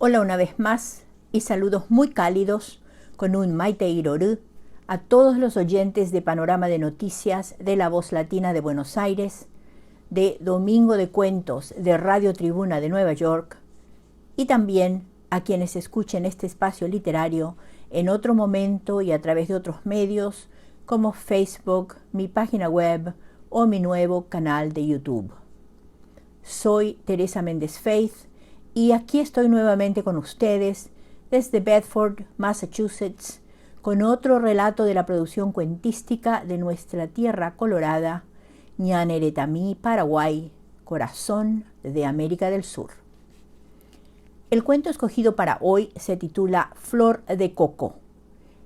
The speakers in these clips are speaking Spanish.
Hola una vez más y saludos muy cálidos con un Maite Irorú a todos los oyentes de Panorama de Noticias de La Voz Latina de Buenos Aires, de Domingo de Cuentos de Radio Tribuna de Nueva York y también a quienes escuchen este espacio literario en otro momento y a través de otros medios como Facebook, mi página web o mi nuevo canal de YouTube. Soy Teresa Méndez Faith y aquí estoy nuevamente con ustedes desde Bedford, Massachusetts, con otro relato de la producción cuentística de nuestra tierra colorada, Ñaneretami, Paraguay, corazón de América del Sur. El cuento escogido para hoy se titula Flor de Coco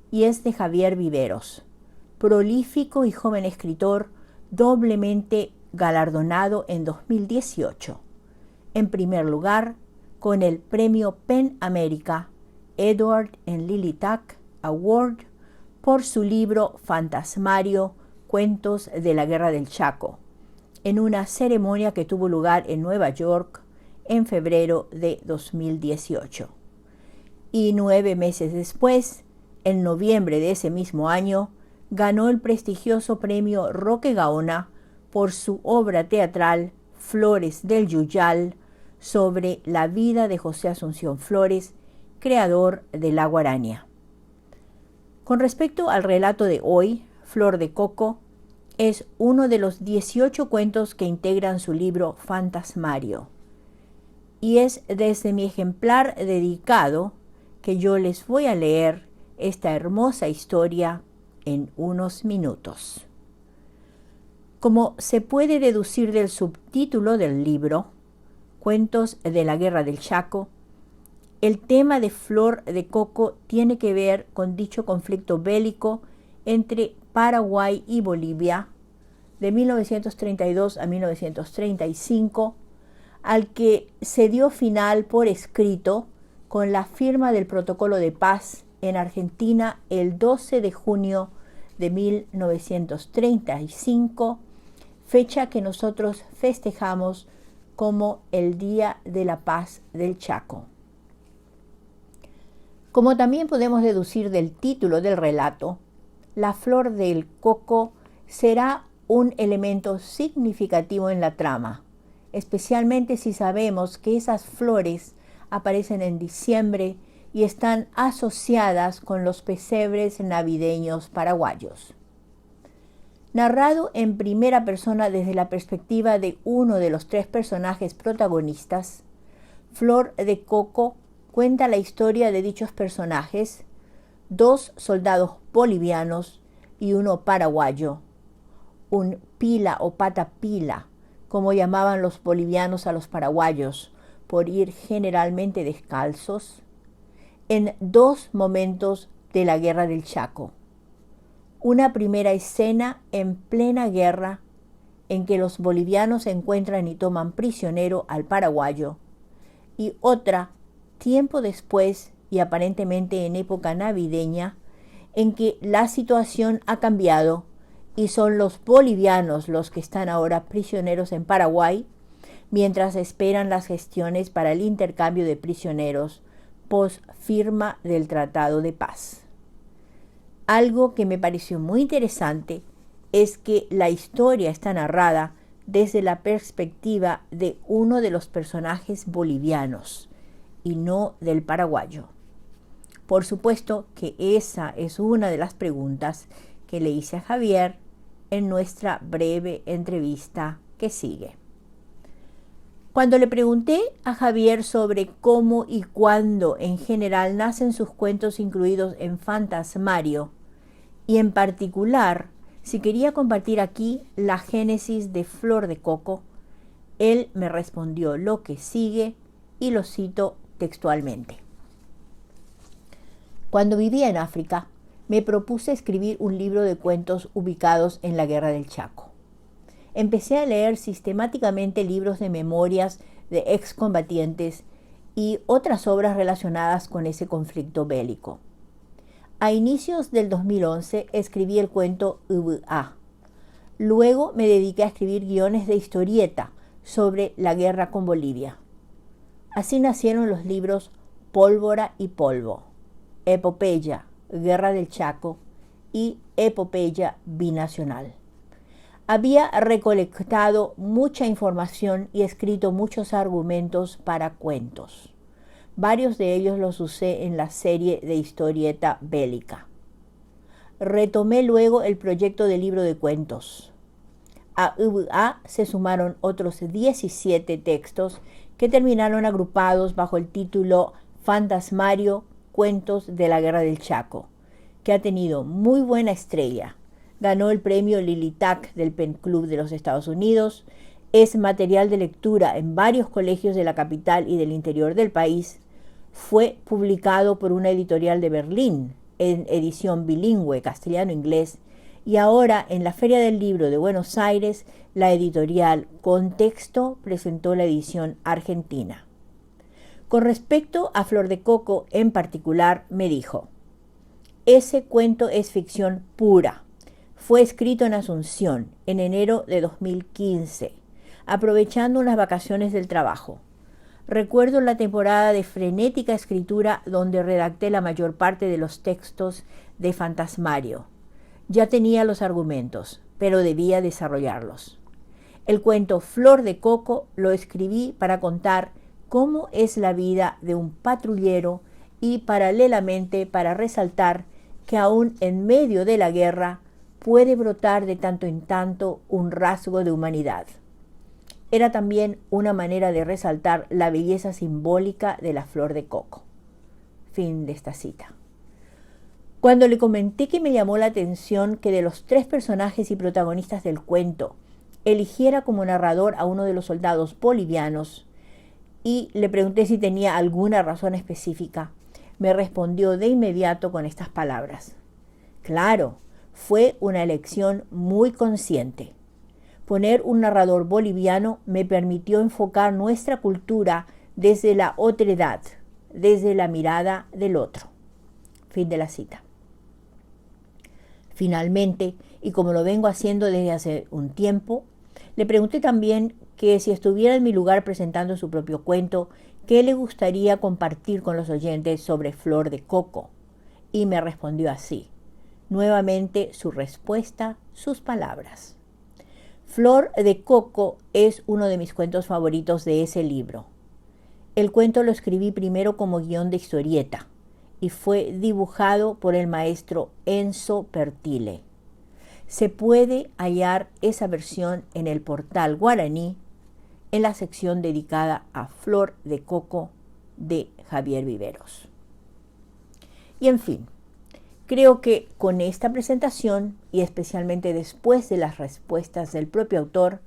y es de Javier Viveros, prolífico y joven escritor doblemente galardonado en 2018. En primer lugar, con el premio PEN America Edward and Lily Tuck Award por su libro Fantasmario, Cuentos de la Guerra del Chaco, en una ceremonia que tuvo lugar en Nueva York en febrero de 2018. Y 9 meses después, en noviembre de ese mismo año, ganó el prestigioso premio Roque Gaona por su obra teatral Flores del Yuyal, sobre la vida de José Asunción Flores, creador de La Guaraña. Con respecto al relato de hoy, Flor de Coco es uno de los 18 cuentos que integran su libro Fantasmario. Y es desde mi ejemplar dedicado que yo les voy a leer esta hermosa historia en unos minutos. Como se puede deducir del subtítulo del libro, Cuentos de la Guerra del Chaco, el tema de Flor de Coco tiene que ver con dicho conflicto bélico entre Paraguay y Bolivia de 1932 a 1935, al que se dio final por escrito con la firma del Protocolo de Paz en Argentina el 12 de junio de 1935, fecha que nosotros festejamos como el Día de la Paz del Chaco. Como también podemos deducir del título del relato, la flor del coco será un elemento significativo en la trama, especialmente si sabemos que esas flores aparecen en diciembre y están asociadas con los pesebres navideños paraguayos. Narrado en primera persona desde la perspectiva de uno de los 3 personajes protagonistas, Flor de Coco cuenta la historia de dichos personajes, 2 soldados bolivianos y uno paraguayo, un pila o pata pila, como llamaban los bolivianos a los paraguayos, por ir generalmente descalzos, en 2 momentos de la Guerra del Chaco. Una primera escena en plena guerra en que los bolivianos encuentran y toman prisionero al paraguayo, y otra tiempo después y aparentemente en época navideña en que la situación ha cambiado y son los bolivianos los que están ahora prisioneros en Paraguay mientras esperan las gestiones para el intercambio de prisioneros post firma del Tratado de Paz. Algo que me pareció muy interesante es que la historia está narrada desde la perspectiva de uno de los personajes bolivianos y no del paraguayo. Por supuesto que esa es una de las preguntas que le hice a Javier en nuestra breve entrevista que sigue. Cuando le pregunté a Javier sobre cómo y cuándo en general nacen sus cuentos incluidos en Fantasmario, y en particular si quería compartir aquí la génesis de Flor de Coco, él me respondió lo que sigue y lo cito textualmente. Cuando vivía en África, me propuse escribir un libro de cuentos ubicados en la Guerra del Chaco. Empecé a leer sistemáticamente libros de memorias de excombatientes y otras obras relacionadas con ese conflicto bélico. A inicios del 2011 escribí el cuento UBA. Luego me dediqué a escribir guiones de historieta sobre la guerra con Bolivia. Así nacieron los libros Pólvora y polvo, Epopeya, Guerra del Chaco y Epopeya binacional. Había recolectado mucha información y escrito muchos argumentos para cuentos. Varios de ellos los usé en la serie de historieta bélica. Retomé luego el proyecto de libro de cuentos. A VA se sumaron otros 17 textos que terminaron agrupados bajo el título Fantasmario, Cuentos de la Guerra del Chaco, que ha tenido muy buena estrella. Ganó el premio Lilitac del Pen Club de los Estados Unidos, es material de lectura en varios colegios de la capital y del interior del país, fue publicado por una editorial de Berlín en edición bilingüe castellano-inglés y ahora en la Feria del Libro de Buenos Aires la editorial Contexto presentó la edición argentina. Con respecto a Flor de Coco en particular me dijo: ese cuento es ficción pura. Fue escrito en Asunción en enero de 2015, aprovechando unas vacaciones del trabajo. Recuerdo la temporada de frenética escritura donde redacté la mayor parte de los textos de Fantasmario. Ya tenía los argumentos, pero debía desarrollarlos. El cuento Flor de Coco lo escribí para contar cómo es la vida de un patrullero y paralelamente para resaltar que aún en medio de la guerra puede brotar de tanto en tanto un rasgo de humanidad. Era también una manera de resaltar la belleza simbólica de la flor de coco. Fin de esta cita. Cuando le comenté que me llamó la atención que de los 3 personajes y protagonistas del cuento eligiera como narrador a uno de los soldados bolivianos y le pregunté si tenía alguna razón específica, me respondió de inmediato con estas palabras: claro, fue una elección muy consciente. Poner un narrador boliviano me permitió enfocar nuestra cultura desde la otredad, desde la mirada del otro. Fin de la cita. Finalmente, y como lo vengo haciendo desde hace un tiempo, le pregunté también que si estuviera en mi lugar presentando su propio cuento, ¿qué le gustaría compartir con los oyentes sobre Flor de Coco? Y me respondió así. Nuevamente su respuesta, sus palabras. Flor de Coco es uno de mis cuentos favoritos de ese libro. El cuento lo escribí primero como guión de historieta y fue dibujado por el maestro Enzo Pertile. Se puede hallar esa versión en el portal Guaraní, en la sección dedicada a Flor de Coco de Javier Viveros. Y en fin, creo que con esta presentación, y especialmente después de las respuestas del propio autor,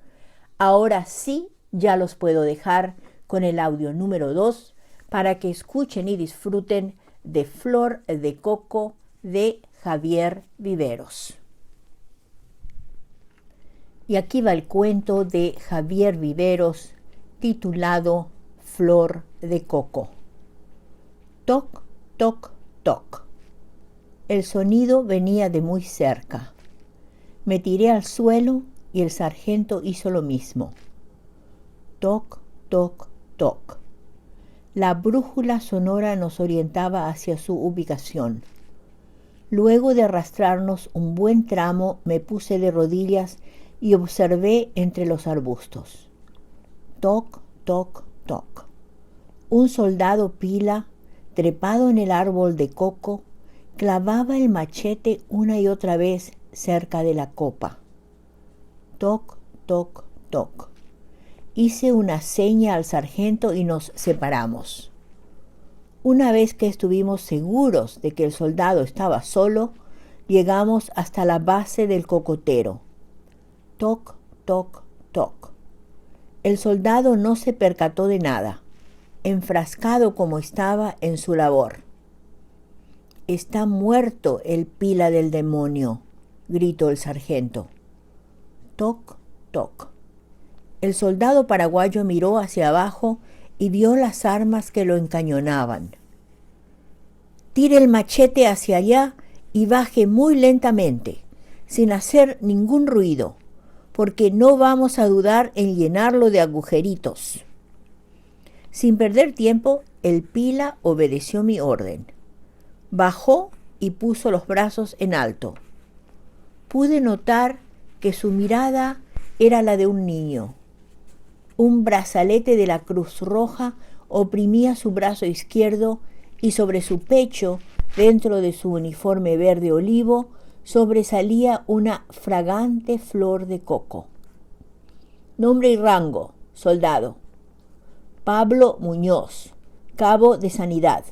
ahora sí ya los puedo dejar con el audio número 2 para que escuchen y disfruten de Flor de Coco de Javier Viveros. Y aquí va el cuento de Javier Viveros titulado Flor de Coco. Toc, toc, toc. El sonido venía de muy cerca. Me tiré al suelo y el sargento hizo lo mismo. Toc, toc, toc. La brújula sonora nos orientaba hacia su ubicación. Luego de arrastrarnos un buen tramo, me puse de rodillas y observé entre los arbustos. Toc, toc, toc. Un soldado pila, trepado en el árbol de coco, clavaba el machete una y otra vez cerca de la copa. Toc, toc, toc. Hice una seña al sargento y nos separamos. Una vez que estuvimos seguros de que el soldado estaba solo, llegamos hasta la base del cocotero. Toc, toc, toc. El soldado no se percató de nada, enfrascado como estaba en su labor. «Está muerto el pila del demonio», gritó el sargento. Toc, toc. El soldado paraguayo miró hacia abajo y vio las armas que lo encañonaban. «Tire el machete hacia allá y baje muy lentamente, sin hacer ningún ruido, porque no vamos a dudar en llenarlo de agujeritos». Sin perder tiempo, el pila obedeció mi orden. Bajó y puso los brazos en alto. Pude notar que su mirada era la de un niño. Un brazalete de la Cruz Roja oprimía su brazo izquierdo y sobre su pecho, dentro de su uniforme verde olivo, sobresalía una fragante flor de coco. Nombre y rango: soldado. Pablo Muñoz, cabo de Sanidad.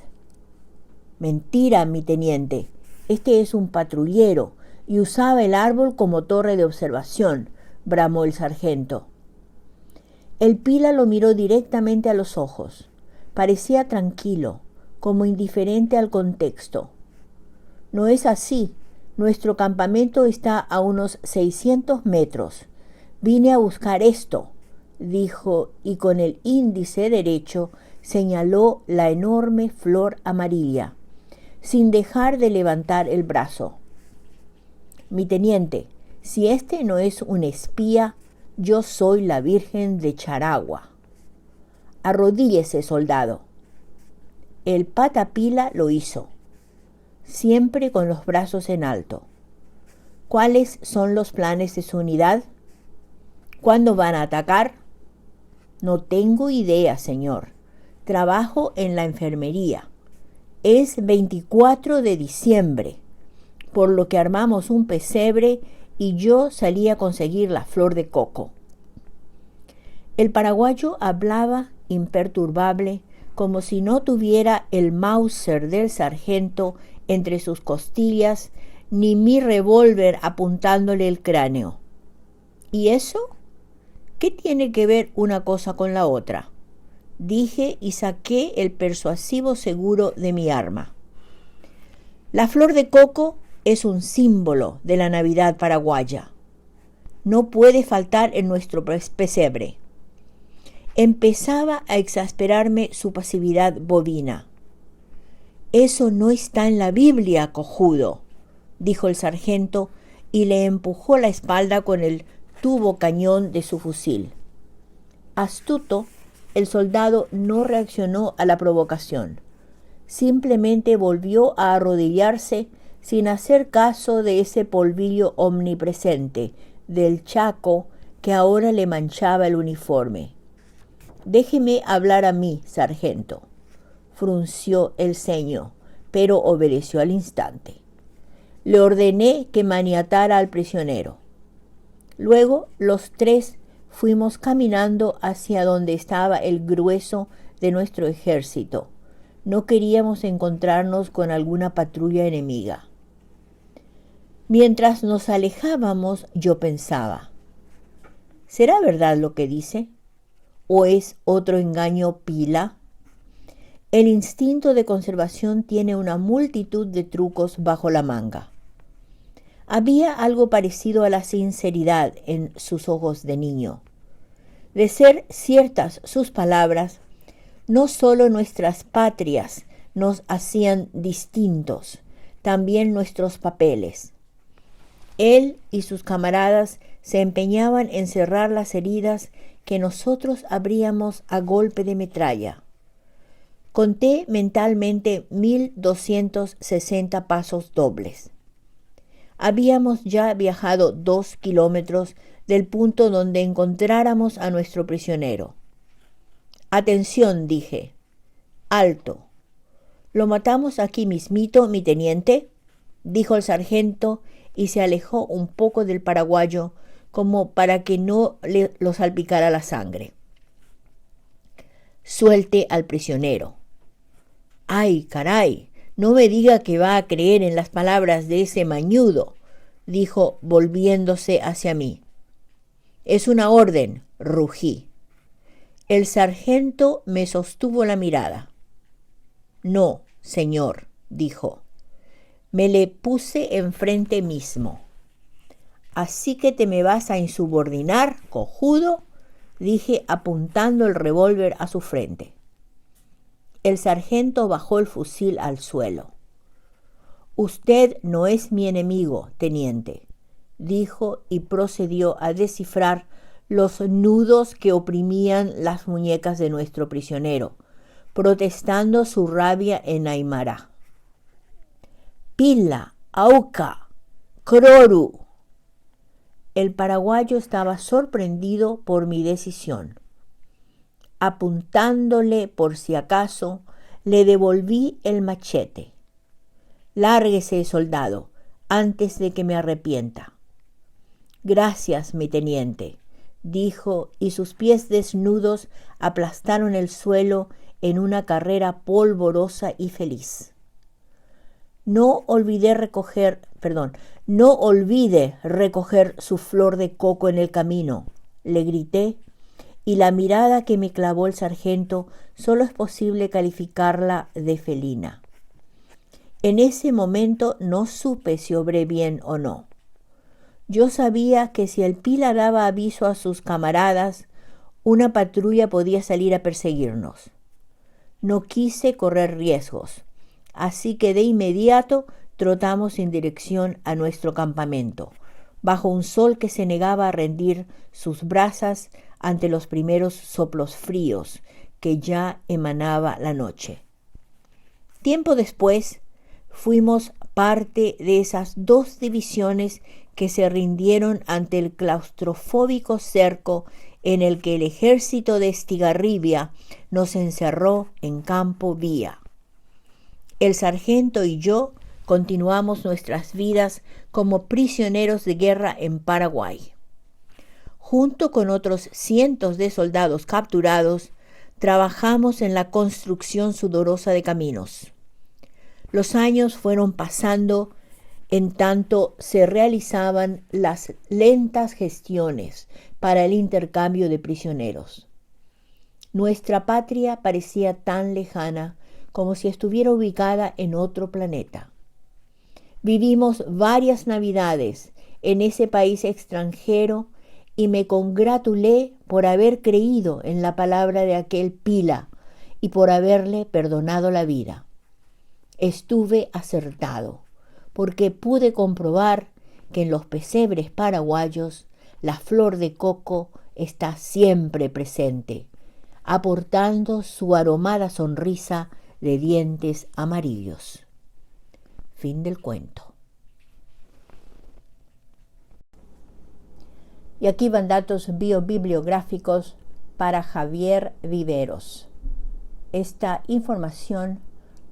Mentira, mi teniente. Este es un patrullero y usaba el árbol como torre de observación, bramó el sargento. El pila lo miró directamente a los ojos. Parecía tranquilo, como indiferente al contexto. No es así. Nuestro campamento está a unos 600 metros. Vine a buscar esto, dijo, y con el índice derecho señaló la enorme flor amarilla, sin dejar de levantar el brazo. Mi teniente, si este no es un espía, yo soy la Virgen de Charagua. Arrodíllese, soldado. El patapila lo hizo, siempre con los brazos en alto. ¿Cuáles son los planes de su unidad? ¿Cuándo van a atacar? No tengo idea, señor. Trabajo en la enfermería. Es 24 de diciembre, por lo que armamos un pesebre y yo salí a conseguir la flor de coco. El paraguayo hablaba imperturbable, como si no tuviera el Mauser del sargento entre sus costillas, ni mi revólver apuntándole el cráneo. ¿Y eso? ¿Qué tiene que ver una cosa con la otra? Dije y saqué el persuasivo seguro de mi arma. La flor de coco es un símbolo de la Navidad paraguaya. No puede faltar en nuestro pesebre. Empezaba a exasperarme su pasividad bovina. Eso no está en la Biblia, cojudo, dijo el sargento y le empujó la espalda con el tubo cañón de su fusil. Astuto, el soldado no reaccionó a la provocación. Simplemente volvió a arrodillarse sin hacer caso de ese polvillo omnipresente del Chaco que ahora le manchaba el uniforme. Déjeme hablar a mí, sargento. Frunció el ceño, pero obedeció al instante. Le ordené que maniatara al prisionero. Luego los tres fuimos caminando hacia donde estaba el grueso de nuestro ejército. No queríamos encontrarnos con alguna patrulla enemiga. Mientras nos alejábamos, yo pensaba, ¿será verdad lo que dice? ¿O es otro engaño pila? El instinto de conservación tiene una multitud de trucos bajo la manga. Había algo parecido a la sinceridad en sus ojos de niño. De ser ciertas sus palabras, no solo nuestras patrias nos hacían distintos, también nuestros papeles. Él y sus camaradas se empeñaban en cerrar las heridas que nosotros abríamos a golpe de metralla. Conté mentalmente 1260 pasos dobles. Habíamos ya viajado 2 kilómetros del punto donde encontráramos a nuestro prisionero. Atención, dije. Alto. ¿Lo matamos aquí mismito, mi teniente?, dijo el sargento y se alejó un poco del paraguayo como para que no lo salpicara la sangre. Suelte al prisionero. ¡Ay, caray! No me diga que va a creer en las palabras de ese mañudo, dijo volviéndose hacia mí. Es una orden, rugí. El sargento me sostuvo la mirada. No, señor, dijo. Me le puse enfrente mismo. ¿Así que te me vas a insubordinar, cojudo?, dije apuntando el revólver a su frente. El sargento bajó el fusil al suelo. Usted no es mi enemigo, teniente, dijo y procedió a descifrar los nudos que oprimían las muñecas de nuestro prisionero, protestando su rabia en aymara. Pila, auca, croru. El paraguayo estaba sorprendido por mi decisión. Apuntándole por si acaso, le devolví el machete. Lárguese, soldado, antes de que me arrepienta. Gracias, mi teniente, dijo, y sus pies desnudos aplastaron el suelo en una carrera polvorosa y feliz. No olvide recoger su flor de coco en el camino, le grité, y la mirada que me clavó el sargento solo es posible calificarla de felina. En ese momento no supe si obré bien o no. Yo sabía que si el Pila daba aviso a sus camaradas, una patrulla podía salir a perseguirnos. No quise correr riesgos, así que de inmediato trotamos en dirección a nuestro campamento, bajo un sol que se negaba a rendir sus brasas ante los primeros soplos fríos que ya emanaba la noche. Tiempo después, fuimos parte de esas 2 divisiones que se rindieron ante el claustrofóbico cerco en el que el ejército de Estigarribia nos encerró en Campo Vía. El sargento y yo continuamos nuestras vidas como prisioneros de guerra en Paraguay. Junto con otros cientos de soldados capturados, trabajamos en la construcción sudorosa de caminos. Los años fueron pasando en tanto se realizaban las lentas gestiones para el intercambio de prisioneros. Nuestra patria parecía tan lejana como si estuviera ubicada en otro planeta. Vivimos varias Navidades en ese país extranjero y me congratulé por haber creído en la palabra de aquel Pila y por haberle perdonado la vida. Estuve acertado, porque pude comprobar que en los pesebres paraguayos la flor de coco está siempre presente, aportando su aromada sonrisa de dientes amarillos. Fin del cuento. Y aquí van datos biobibliográficos para Javier Viveros. Esta información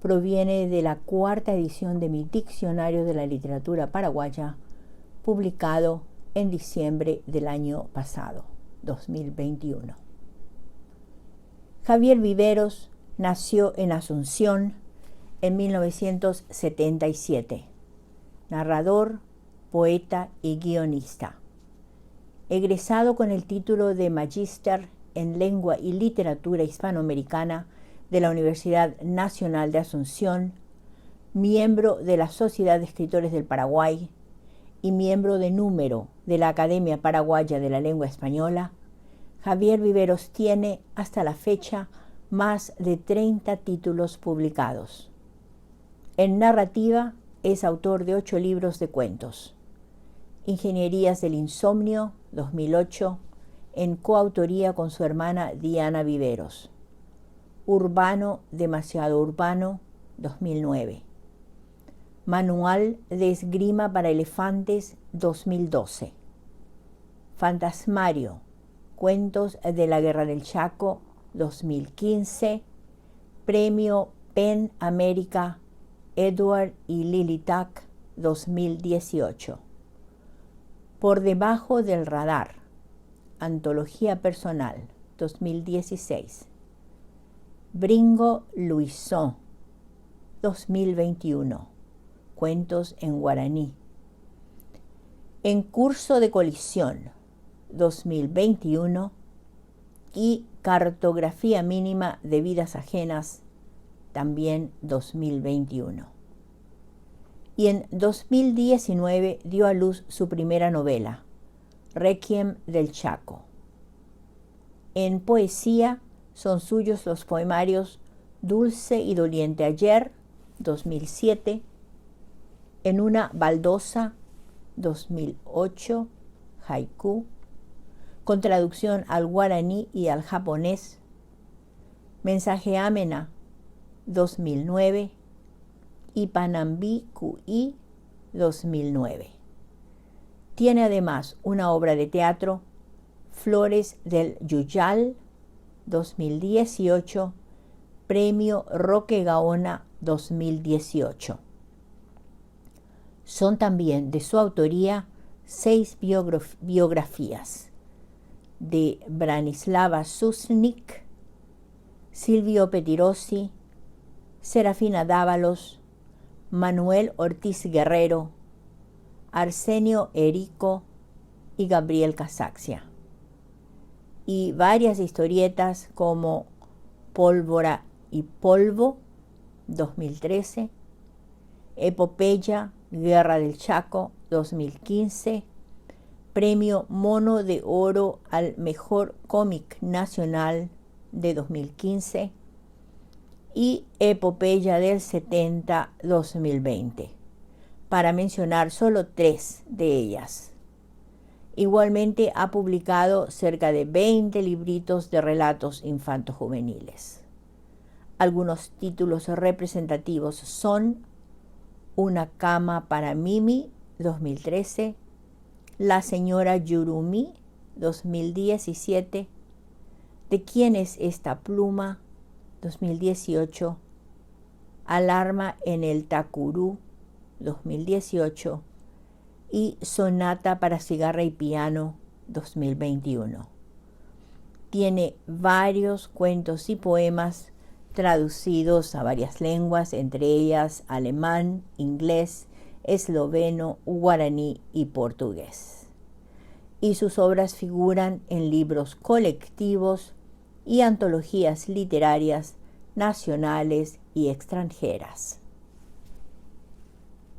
proviene de la 4ª edición de mi Diccionario de la Literatura Paraguaya, publicado en diciembre del año pasado, 2021. Javier Viveros nació en Asunción en 1977. Narrador, poeta y guionista. Egresado con el título de Magíster en Lengua y Literatura Hispanoamericana de la Universidad Nacional de Asunción, miembro de la Sociedad de Escritores del Paraguay y miembro de número de la Academia Paraguaya de la Lengua Española, Javier Viveros tiene hasta la fecha más de 30 títulos publicados. En narrativa es autor de 8 libros de cuentos. Ingenierías del Insomnio, 2008, en coautoría con su hermana Diana Viveros. Urbano, demasiado urbano, 2009. Manual de esgrima para elefantes, 2012. Fantasmario, cuentos de la Guerra del Chaco, 2015. Premio PEN América, Edward y Lily Tuck, 2018. Por debajo del radar, antología personal, 2016. Bringo Luisón, 2021. Cuentos en guaraní. En curso de colisión, 2021. Y Cartografía mínima de vidas ajenas, también 2021. Y en 2019 dio a luz su primera novela, Requiem del Chaco. En poesía son suyos los poemarios Dulce y doliente ayer, 2007, En una baldosa, 2008, Haiku, con traducción al guaraní y al japonés. Mensaje Amena, 2009, y Panambí QI, 2009. Tiene además una obra de teatro, Flores del Yuyal, 2018, Premio Roque Gaona 2018. Son también de su autoría 6 biografías de Branislava Susnik, Silvio Petirosi, Serafina Dávalos, Manuel Ortiz Guerrero, Arsenio Erico y Gabriel Casaxia, y varias historietas como Pólvora y Polvo, 2013, Epopeya, Guerra del Chaco, 2015, Premio Mono de Oro al Mejor Cómic Nacional de 2015 y Epopeya del 70, 2020, para mencionar solo 3 de ellas. Igualmente ha publicado cerca de 20 libritos de relatos infantojuveniles. Algunos títulos representativos son Una cama para Mimi, 2013, La señora Yurumi, 2017, ¿De quién es esta pluma?, 2018, Alarma en el Takuru, 2018, y Sonata para cigarra y piano, 2021. Tiene varios cuentos y poemas traducidos a varias lenguas, entre ellas alemán, inglés, esloveno, guaraní y portugués. Y sus obras figuran en libros colectivos y antologías literarias nacionales y extranjeras.